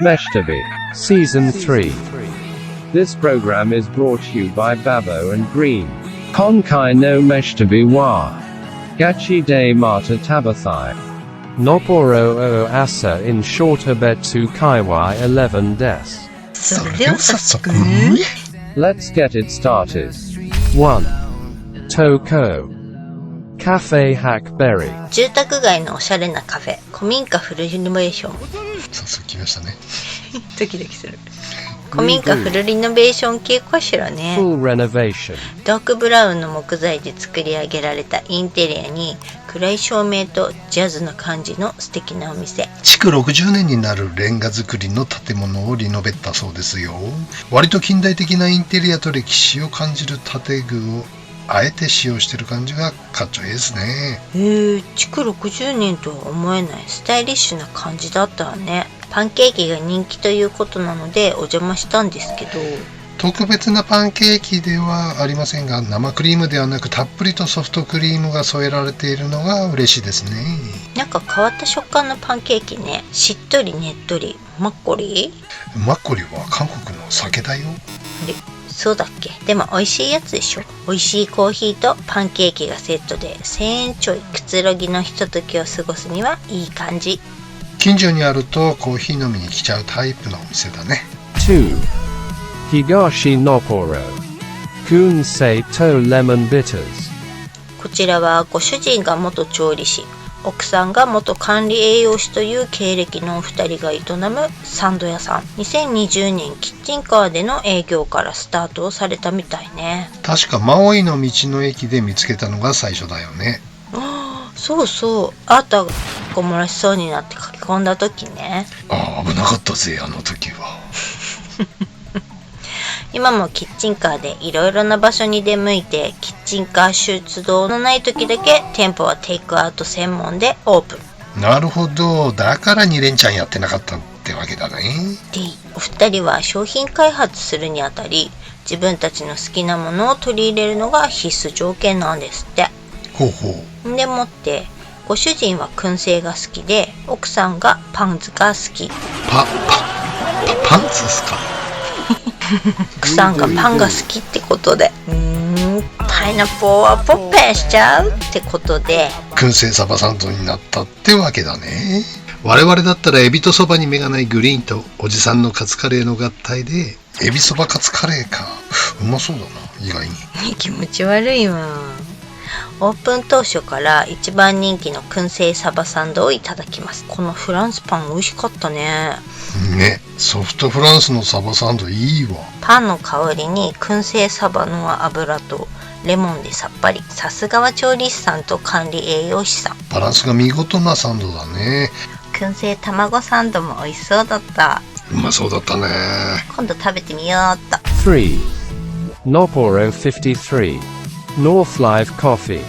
Meshtabi, Season 3. This program is brought to you by Babo and Green. Konkai no Meshtabi wa. Gachi de Mata Tabathai. Noporo o asa in shorter betsu kaiwai 11 des. それでは早速 Let's get it started. 1. Toko. Cafe Hackberry. 住宅街のおしゃれなカフェ古民家フルリノベーション早速来ましたね。ドキドキする古民家フルリノベーション系かしらね。 Full renovation. ダークブラウンの木材で作り上げられたインテリアに暗い照明とジャズな感じの素敵なお店。築60年になるレンガ造りの建物をリノベったそうですよ。割と近代的なインテリアと歴史を感じる建具をあえて使用してる感じがかっちょいいですね。築60年とは思えないスタイリッシュな感じだったわね。パンケーキが人気ということなのでお邪魔したんですけど、特別なパンケーキではありませんが、生クリームではなくたっぷりとソフトクリームが添えられているのが嬉しいですね。なんか変わった食感のパンケーキね。しっとりねっとり。マッコリマッコリは韓国の酒だよ。あれそうだっけ。でも美味しいやつでしょ。美味しいコーヒーとパンケーキがセットで1000円ちょい。くつろぎのひとときを過ごすにはいい感じ。近所にあるとコーヒー飲みに来ちゃうタイプのお店だね。 2. Higashi Noporo. Kunsei to Lemon Bitters. こちらはご主人が元調理師、奥さんが元管理栄養士という経歴のお二人が営むサンド屋さん。2020年キッチンカーでの営業からスタートをされたみたいね。確かマオイの道の駅で見つけたのが最初だよね。そうそう、あーたがこ漏らしそうになって書き込んだ時ね。ああ、危なかったぜあの時は。今もキッチンカーでいろいろな場所に出向いて、キッチンカー出動のない時だけ店舗はテイクアウト専門でオープン。なるほど、だから2連チャンやってなかったってわけだね。で、お二人は商品開発するにあたり、自分たちの好きなものを取り入れるのが必須条件なんですって。ほうほう。でもってご主人は燻製が好きで、奥さんがパンズが好き。パンツですか。奥さんがパンが好きってことで、パイナップルはポッペンしちゃうってことで、燻製サバサンドになったってわけだね。我々だったらエビとそばに目がないグリーンとおじさんのカツカレーの合体でエビそばカツカレーか。うまそうだな、意外に。気持ち悪いわ。オープン当初から一番人気の燻製サバサンドをいただきます。このフランスパン美味しかったね。ね、ソフトフランスのサバサンドいいわ。パンの香りに燻製サバの油とレモンでさっぱり。さすがは調理師さんと管理栄養士さん。バランスが見事なサンドだね。燻製卵サンドも美味しそうだった。うまそうだったね。今度食べてみようっと。 3. Noporo 53. North Live Coffee.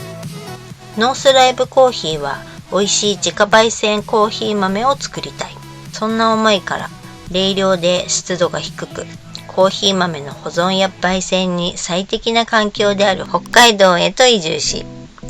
ノースライブコーヒーは美味しい自家焙煎コーヒー豆を作りたい。そんな思いから冷涼で湿度が低く、コーヒー豆の保存や焙煎に最適な環境である北海道へと移住し、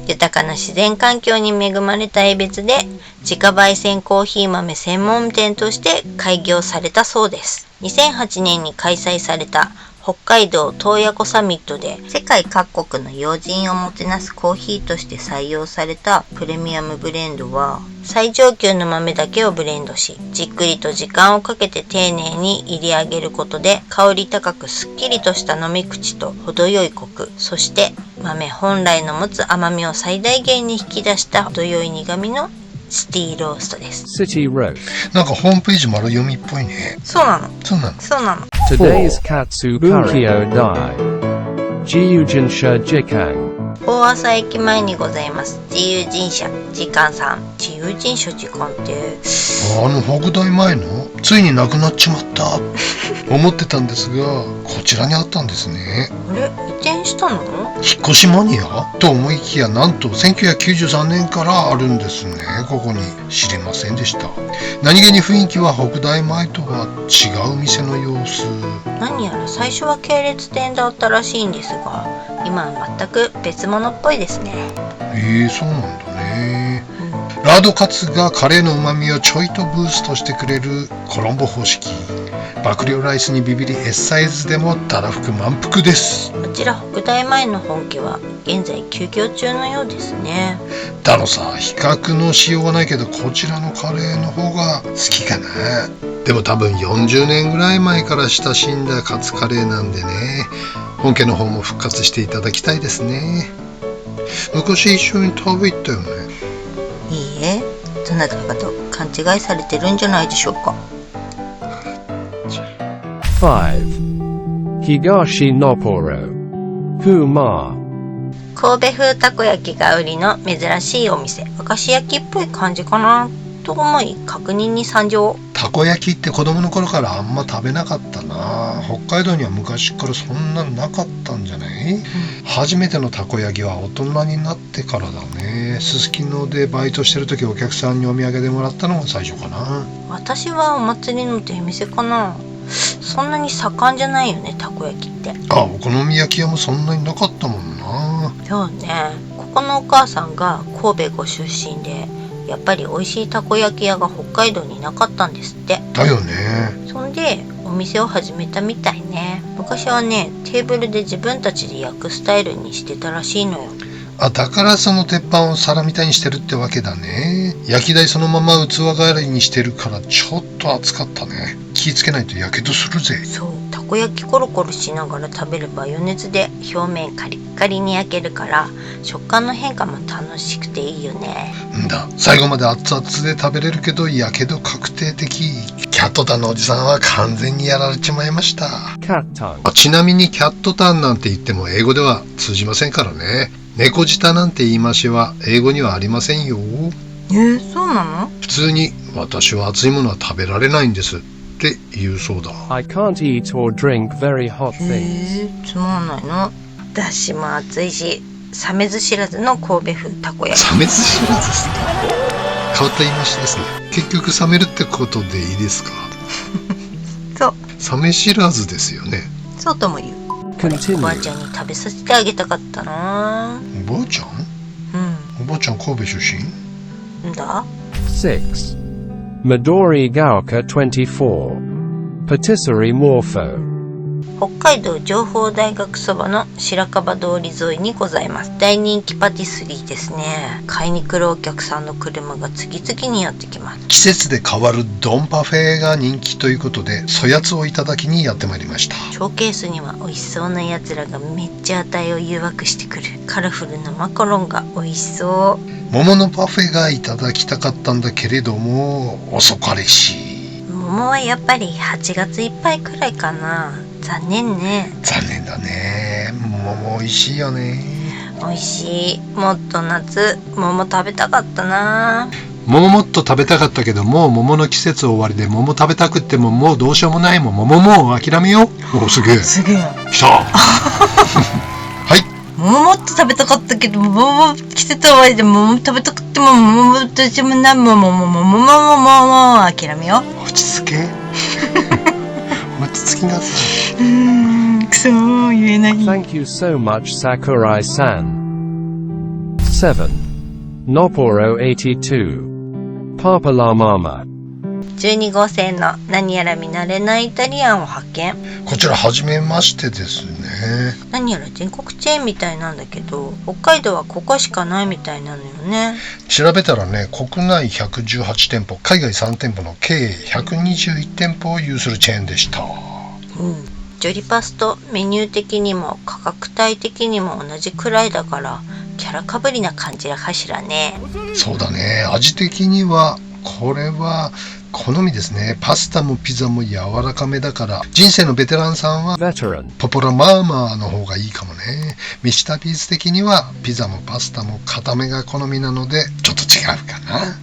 豊かな自然環境に恵まれた江別で自家焙煎コーヒー豆専門店として開業されたそうです。2008年に開催された北海道洞爺湖サミットで世界各国の要人をもてなすコーヒーとして採用されたプレミアムブレンドは、最上級の豆だけをブレンドし、じっくりと時間をかけて丁寧に入り上げることで、香り高くすっきりとした飲み口と程よいコク、そして豆本来の持つ甘みを最大限に引き出した程よい苦みのシティローストです。 City Roast. なんかホームページ丸読みっぽいね。そうなの。そうなの。そうなの。 Today's Katsu Bunkyo Dai. Jiujinsha Jikang. 大朝駅前にございます自由人社時間さん。自由人社時間って北大前のついになくなっちまった思ってたんですが、こちらにあったんですね。あれ、移転したの？引っ越しマニアと思いきや、なんと1993年からあるんですね。ここに。知りませんでした。何気に雰囲気は北大前とは違う店の様子。何やら最初は系列店だったらしいんですが、今は全く別物っぽいですね。そうなんだね。ラードカツがカレーの旨味をちょいとブーストしてくれるコロンボ方式。爆量ライスにビビり S サイズでもたらふく満腹です。こちら北大前の本家は現在休業中のようですね。だのさ、比較のしようがないけどこちらのカレーの方が好きかな。でも多分40年ぐらい前から親しんだカツカレーなんでね、本家の方も復活していただきたいですね。昔一緒に食べ行ったよね。いいえ、どなたかと勘違いされてるんじゃないでしょうか。5. Higashi Nopporo Huma。 神戸風たこ焼きが売りの珍しいお店。明石焼きっぽい感じかなと思い確認に参上。たこ焼きって子供の頃からあんま食べなかったな。北海道には昔からそんななかったんじゃない、初めてのたこ焼きは大人になってからだね。すすきのでバイトしてる時お客さんにお土産でもらったのが最初かな。私はお祭りの出店かな。そんなに盛んじゃないよね、たこ焼きって。あ、お好み焼き屋もそんなになかったもんな。そうね。ここのお母さんが神戸ご出身で、やっぱり美味しいたこ焼き屋が北海道になかったんですって。だよね。そんでお店を始めたみたいね。昔はね、テーブルで自分たちで焼くスタイルにしてたらしいのよ。あ、だからその鉄板を皿みたいにしてるってわけだね。焼き台そのまま器代わりにしてるからちょっと熱かったね。気ぃつけないとやけどするぜ。そう、たこ焼きコロコロしながら食べれば余熱で表面カリッカリに焼けるから食感の変化も楽しくていいよね。んだ、最後まで熱々で食べれるけどやけど確定的。キャットタンのおじさんは完全にやられちまいました。ちなみにキャットタンなんて言っても英語では通じませんからね。猫舌なんて言い回しは英語にはありませんよ。そうなの？普通に私は熱いものは食べられないんですって言うそうだ。I can't eat or drink very hot things。つまんないの。だしも熱いし、冷めず知らずの神戸風たこ焼き。冷めず知らずですか。変わった言い回しですね。結局冷めるってことでいいですか。そう。冷め知らずですよね。そうとも言う。おばあちゃんに食べさせてあげたかったな。おばあちゃん？おばあちゃん神戸出身？んだ。6. Midori Gaoka 24 Patisserie Morpho。 北海道情報大学そばの白樺通り沿いにございます。大人気パティスリーですね。買いに来るお客さんの車が次々にやってきます。季節で変わるドンパフェが人気ということで、そやつをいただきにやってまいりました。ショーケースには美味しそうなやつらがめっちゃ値を誘惑してくる。カラフルなマカロンが美味しそう。桃のパフェがいただきたかったんだけれども遅かれし。桃はやっぱり8月いっぱいくらいかな。残念ね。残念だね。桃美味しいよね。美味しい。もっと夏桃食べたかったな。桃もっと食べたかったけど、もう桃の季節終わりで桃食べたくってももうどうしようもないもん。桃もう諦めよう。お、すげえ来た。はい。桃もっと食べたかったけど、桃季節終わりで桃食べたくっても桃どうしようもないもん。もう諦めよう。落ち着け。落ち着きなさい。くそー、言えない。 Thank you so much Sakurai-san。 7. Nopporo 82 Papa La Mama。 12号線の何やら見慣れないイタリアンを発見。こちら初めましてですね。何やら全国チェーンみたいなんだけど、北海道はここしかないみたいなのよね。調べたらね、国内118店舗、海外3店舗の計121店舗を有するチェーンでした。ジョリパスとメニュー的にも価格帯的にも同じくらいだからキャラかぶりな感じらかしらね。そうだね。味的にはこれは好みですね。パスタもピザも柔らかめだから、人生のベテランさんはポポラマーマーの方がいいかもね。ミシタピーズ的にはピザもパスタも固めが好みなのでちょっと違うかな。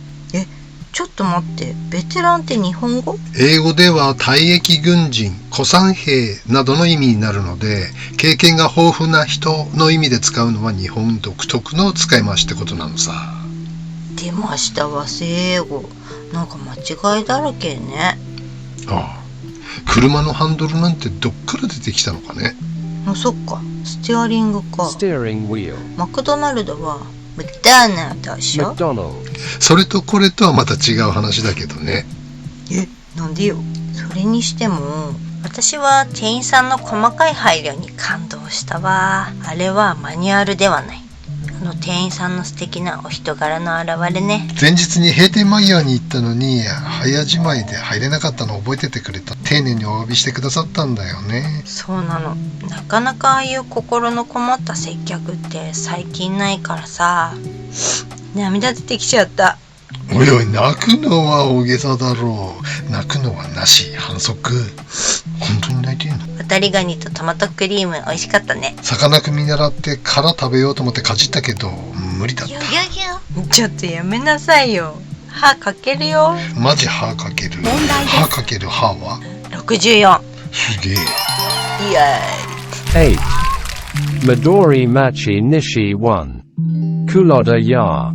ちょっと待って、ベテランって日本語？英語では退役軍人、古参兵などの意味になるので、経験が豊富な人の意味で使うのは日本独特の使い回しってことなのさ。出ました和製英語。なんか間違いだらけね。ああ、車のハンドルなんてどっから出てきたのかね。そっか、ステアリングか。Steering wheel。マクドナルドはマクドナルドでしょ。 McDonald's, それとこれとはまた違う話だけどね。なんでよ。それにしても私は店員さんの細かい配慮に感動したわ。あれはマニュアルではない。あの店員さんの素敵なお人柄の表れね。前日に閉店間際に行ったのに早じまいで入れなかったのを覚えててくれた。丁寧にお詫びしてくださったんだよね。そうなの。なかなかああいう心のこもった接客って最近ないからさ、涙出てきちゃった。おいおい、泣くのは大げさだろう。泣くのはなし、反則。本当に泣いてんの？渡りガニとトマトクリーム美味しかったね。さかなクン見習って殻食べようと思ってかじったけど無理だった。ちょっとやめなさいよ。歯かけるよ。マジ歯かける。歯かける歯は64。すげえ。イエーイ。8. Midori Machi Nishi 1. Kuloda Ya.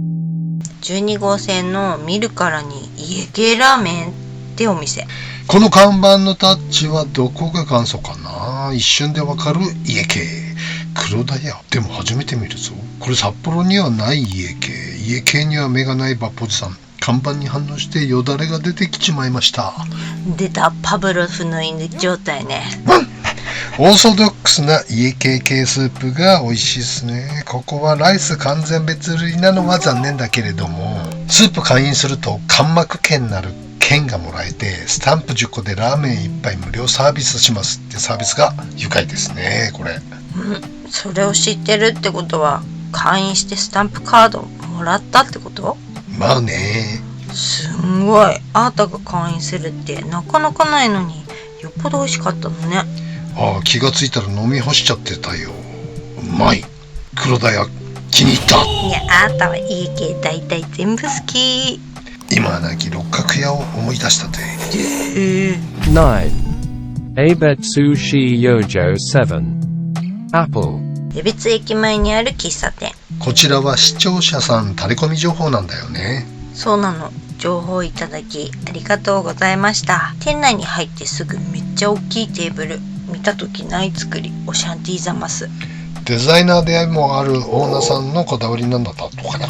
12号線の見るからに家系ラーメンってお店。この看板のタッチはどこが元祖かな。一瞬でわかる家系。黒田屋。でも初めて見るぞ。これ札幌にはない家系。家系には目がないバッポジさん。看板に反応してよだれが出てきちまいました。出た、パブロフの犬状態ね。オーソドックスな家系系スープが美味しいですね。ここはライス完全別売りなのは残念だけれども、スープ会員すると間膜券なる券がもらえて、スタンプ10個でラーメン1杯無料サービスしますってサービスが愉快ですね。これそれを知ってるってことは会員してスタンプカードもらったってこと？まあね。すんごい。あなたが会員するってなかなかないのによっぽど美味しかったのね。ああ、気がついたら飲み干しちゃってたよ。うまい。黒田屋気に入った。いや、あなたは家系大体全部好き。今はなき六角屋を思い出したぜ。9. Abetsu Shi Yojo 7. Apple. 江別駅前にある喫茶店。こちらは視聴者さんタレコミ情報なんだよね。そうなの。情報いただきありがとうございました。店内に入ってすぐめっちゃ大きいテーブル。見た時ない作り。オシャンティーザマス。デザイナーでもあるオーナーさんのこだわりなんだったとかだ。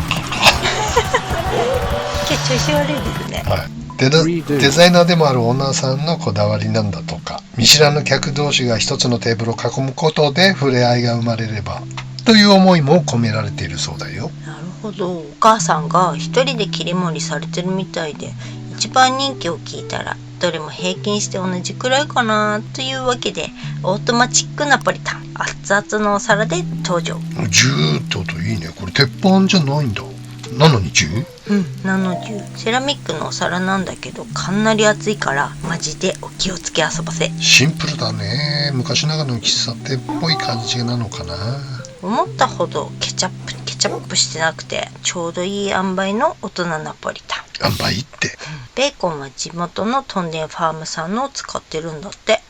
調子悪いですね。はい。デザイナーでもあるオーナーさんのこだわりなんだとか。見知らぬ客同士が一つのテーブルを囲むことで触れ合いが生まれればという思いも込められているそうだよ。なるほど。お母さんが一人で切り盛りされてるみたいで、一番人気を聞いたらどれも平均して同じくらいかなというわけで、オートマチックナポリタン熱々のお皿で登場。10って音いいね。これ鉄板じゃないんだ。なのに 10？ なの10。セラミックのお皿なんだけどかなり熱いからマジでお気をつけ遊ばせ。シンプルだね。昔ながらの喫茶店っぽい感じなのかな。思ったほどケチャップしてなくてちょうどいい塩梅の大人ナポリタン。塩梅って。ベーコンは地元のトンデンファームさんのを使ってるんだって。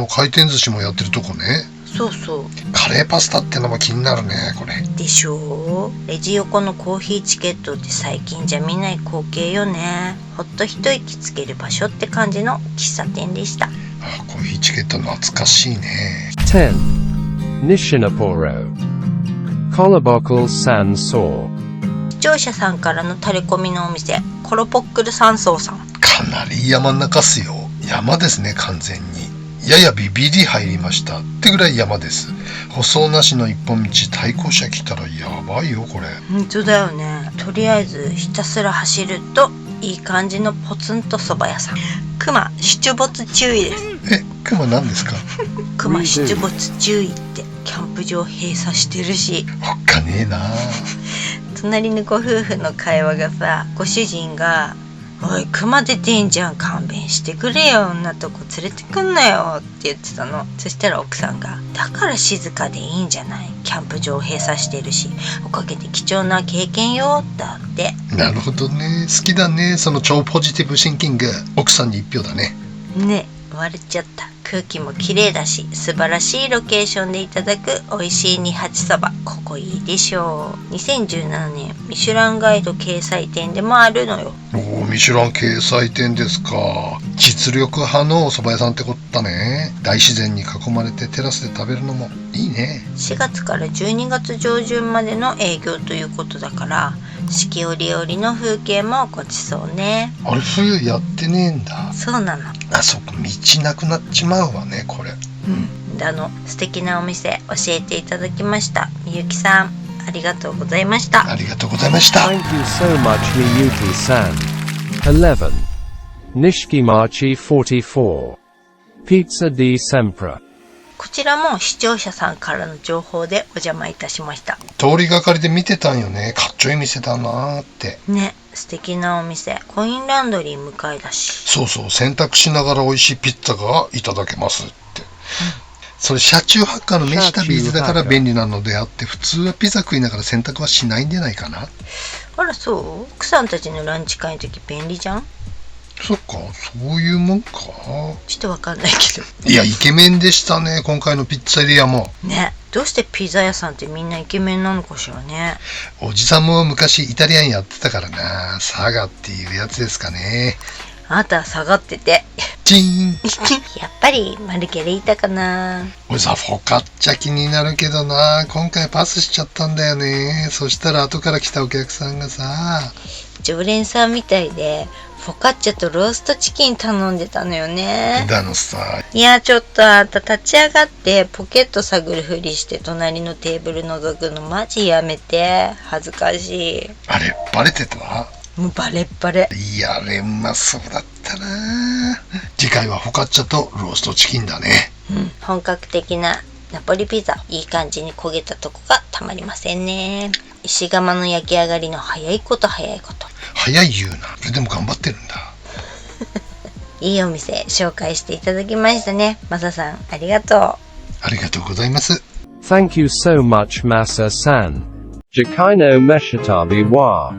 回転寿司もやってるとこね。そうそう。カレーパスタってのも気になるね。これでしょう。レジ横のコーヒーチケットって最近じゃ見ない光景よね。ほっと一息つける場所って感じの喫茶店でした。コーヒーチケット懐かしいね。 10. Nishinaporo. Kolobokal San So. 視聴者さんからのタレコミのお店、コロポックル山荘さん。かなり山ん中っすよ。山ですね。完全にややビビり入りましたってぐらい山です。舗装なしの一本道、対向車来たらやばいよこれ。本当だよね。とりあえずひたすら走るといい感じのポツンと蕎麦屋さん。熊出没注意です。熊何ですか？熊出没注意ってキャンプ場閉鎖してるし。おっかねえな。隣のご夫婦の会話がさ、ご主人がおい熊出てんじゃん、勘弁してくれよ、女とこ連れてくんなよって言ってたの。そしたら奥さんが、だから静かでいいんじゃない、キャンプ場閉鎖してるし、おかげで貴重な経験よだって。なるほどね。好きだね、その超ポジティブシンキング。奥さんに1票だね。ね、割れちゃった。空気も綺麗だし、素晴らしいロケーションでいただく美味しい二八そば、ここいいでしょう。2017年ミシュランガイド掲載店でもあるのよ。ミシュラン掲載店ですか。実力派のお蕎麦屋さんってことだね。大自然に囲まれてテラスで食べるのもいいね。4月から12月上旬までの営業ということだから、四季折々の風景もごちそうね。あれ冬やってねえんだ。そうなの。あ、そっか、道なくなっちまうわねこれ。素敵なお店教えていただきましたみゆきさん、ありがとうございました。ありがとうございました。 Thank you so much, Miyuki-san. 11. Nishikimachi 44. Pizza di Sempre. こちらも視聴者さんからの情報でお邪魔いたしました。通りがかりで見てたんよね。かっちょいい店だなーってね。素敵なお店、コインランドリー向かいだし。そうそう、洗濯しながら美味しいピッツァがいただけますって、それ車中泊の飯旅ーズだから便利なのであって、普通はピザ食いながら洗濯はしないんじゃないかな。あら、そう？奥さんたちのランチ会の時便利じゃん。そっか、そういうもんか。ちょっとわかんないけど。いや、イケメンでしたね、今回のピッツァエリアも。ね、どうしてピザ屋さんってみんなイケメンなのかしらね。おじさんも昔イタリアンやってたからな。サガっていうやつですかね。あなたは下がってて。チーンやっぱりマルゲリータかな。俺さ、フォカッチャ気になるけどな。今回パスしちゃったんだよね。そしたら後から来たお客さんがさ、常連さんみたいでフォカッチャとローストチキン頼んでたのよね。だのさ、いや、ちょっとあんた立ち上がってポケット探るふりして隣のテーブル覗くのマジやめて。恥ずかしい。あれバレてた？もうバレッバレ。いや、あれうまそうだったな。次回はフォカッチャとローストチキンだね。本格的なナポリピザ、いい感じに焦げたとこがたまりませんね。石窯の焼き上がりの早いこと。早い言うな。それでも頑張ってるんだ。いいお店紹介していただきましたね。マサさん、ありがとう。ありがとうございます。 Thank you so much, Masa-san. Jikai no meshitabi wa.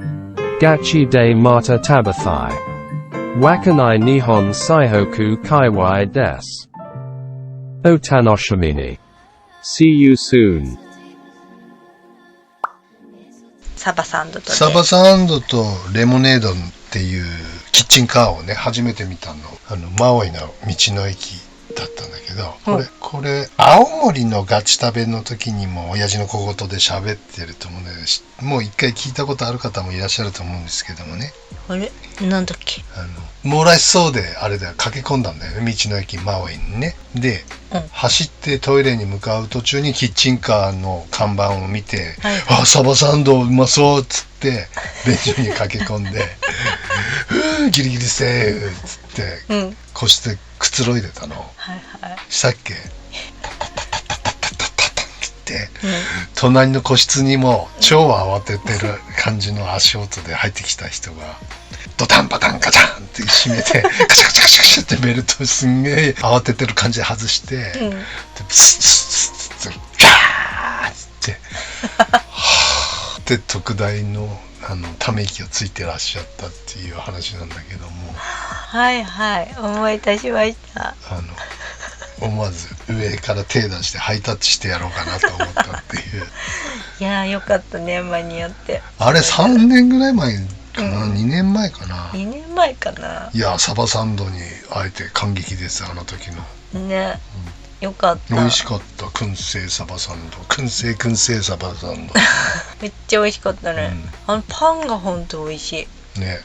Gachi de mata tabathai. Wakanai nihon saihoku kaiwai desu. Otanoshimini. See you soon. サバサンドとね。サバサンドとレモネードっていうキッチンカーをね、初めて見たの。マオイの道の駅だったんだけど、これ青森のガチ食べの時にも親父の小言で喋ってると思うんだけど、もう一回聞いたことある方もいらっしゃると思うんですけどもね。あれなんだっけ。もらしそうであれだよ、駆け込んだんだよね、道の駅マオイにね。で、走ってトイレに向かう途中にキッチンカーの看板を見て、あ、サバサンドうまそうっつって便所に駆け込んでギリギリセーフっつって、個室でくつろいでたの。したっけ。隣の個室にも超慌ててる感じの足音で入ってきた人がドタンバタンガチャンって閉めてカチャカチャカチャカチャってベルトすんげえ慌ててる感じで外して、でプスッツッツッツッギャーっつってはーって特大のため息をついてらっしゃったっていう話なんだけども、はいはい、思い出しました。思わず上から手出してハイタッチしてやろうかなと思ったっていう。いやーよかったね、間に合って。あれ3年ぐらい前かな、2年前かな。2年前かな。いや、サバサンドに会えて感激です、あの時の。ね、よかった。美味しかった、燻製サバサンド。燻製サバサンド。めっちゃ美味しかったね。パンがほんと美味しい。ね。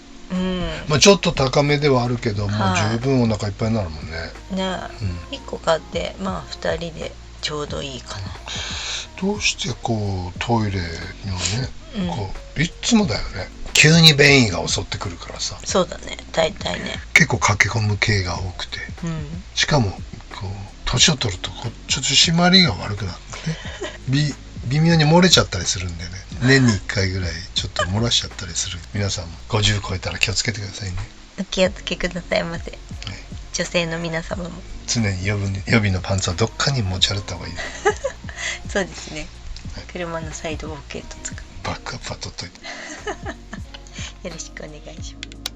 まあちょっと高めではあるけど、もう十分お腹いっぱいになるもんね。ね、1個買ってまあ2人でちょうどいいかな。どうしてこうトイレにはね、こういつもだよね、急に便意が襲ってくるからさ。そうだね、大体ね。結構駆け込む系が多くて、しかもこう年を取るとちょっと締まりが悪くなってね微妙に漏れちゃったりするんでね、年に1回ぐらいちょっと漏らしちゃったりする。皆さんも50超えたら気をつけてくださいね。お気をつけくださいませ、女性の皆様も。常に予備のパンツはどっかに持ち歩いた方がいいそうですね、車のサイドポケットとかバックアップは取っといてよろしくお願いします。